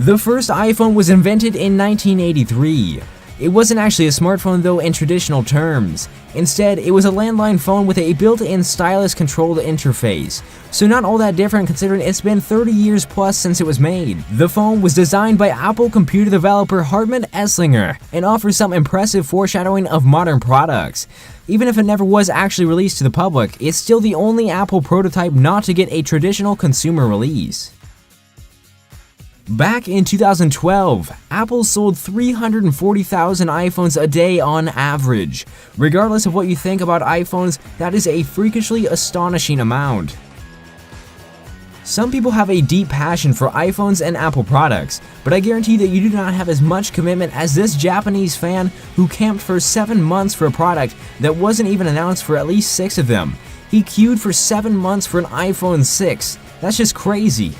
The first iPhone was invented in 1983. It wasn't actually a smartphone though in traditional terms. Instead, it was a landline phone with a built-in stylus-controlled interface, so not all that different considering it's been 30 years plus since it was made. The phone was designed by Apple computer developer Hartmut Esslinger and offers some impressive foreshadowing of modern products. Even if it never was actually released to the public, it's still the only Apple prototype not to get a traditional consumer release. Back in 2012, Apple sold 340,000 iPhones a day on average. Regardless of what you think about iPhones, that is a freakishly astonishing amount. Some people have a deep passion for iPhones and Apple products, but I guarantee that you do not have as much commitment as this Japanese fan who camped for 7 months for a product that wasn't even announced for at least 6 of them. He queued for 7 months for an iPhone 6. That's just crazy.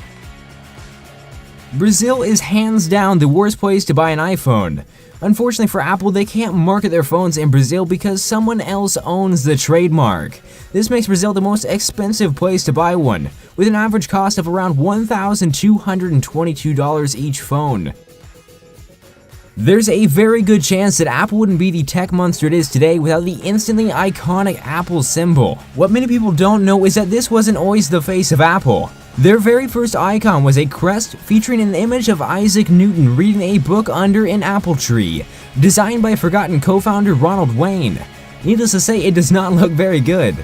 Brazil is hands down the worst place to buy an iPhone. Unfortunately for Apple, they can't market their phones in Brazil because someone else owns the trademark. This makes Brazil the most expensive place to buy one, with an average cost of around $1,222 each phone. There's a very good chance that Apple wouldn't be the tech monster it is today without the instantly iconic Apple symbol. What many people don't know is that this wasn't always the face of Apple. Their very first icon was a crest featuring an image of Isaac Newton reading a book under an apple tree, designed by forgotten co-founder Ronald Wayne. Needless to say, it does not look very good.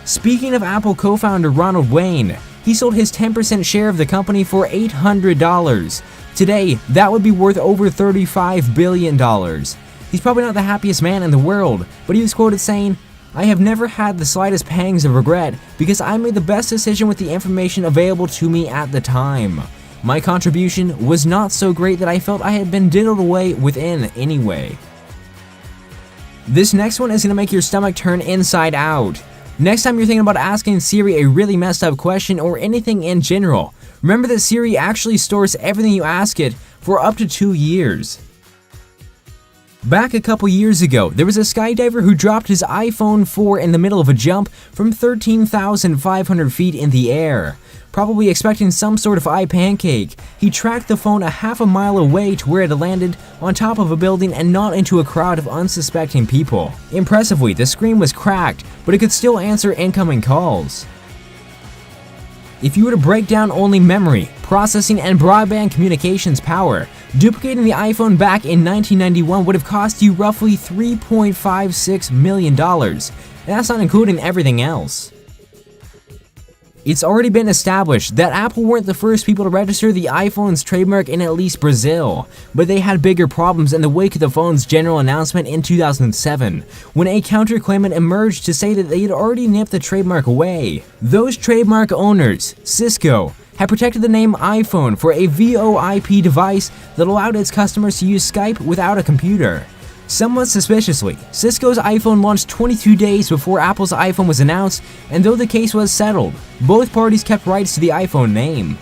Speaking of Apple co-founder Ronald Wayne, he sold his 10% share of the company for $800. Today, that would be worth over $35 billion. He's probably not the happiest man in the world, but he was quoted saying, "I have never had the slightest pangs of regret because I made the best decision with the information available to me at the time. My contribution was not so great that I felt I had been diddled away within anyway." This next one is going to make your stomach turn inside out. Next time you're thinking about asking Siri a really messed up question or anything in general, remember that Siri actually stores everything you ask it for up to 2 years. Back a couple years ago, there was a skydiver who dropped his iPhone 4 in the middle of a jump from 13,500 feet in the air. Probably expecting some sort of pancake, he tracked the phone a half a mile away to where it had landed on top of a building and not into a crowd of unsuspecting people. Impressively, the screen was cracked, but it could still answer incoming calls. If you were to break down only memory, processing, and broadband communications power, duplicating the iPhone back in 1991 would have cost you roughly $3.56 million, and that's not including everything else. It's already been established that Apple weren't the first people to register the iPhone's trademark in at least Brazil, but they had bigger problems in the wake of the phone's general announcement in 2007, when a counterclaimant emerged to say that they had already nipped the trademark away. Those trademark owners, Cisco, had protected the name iPhone for a VoIP device that allowed its customers to use Skype without a computer. Somewhat suspiciously, Cisco's iPhone launched 22 days before Apple's iPhone was announced, and though the case was settled, both parties kept rights to the iPhone name.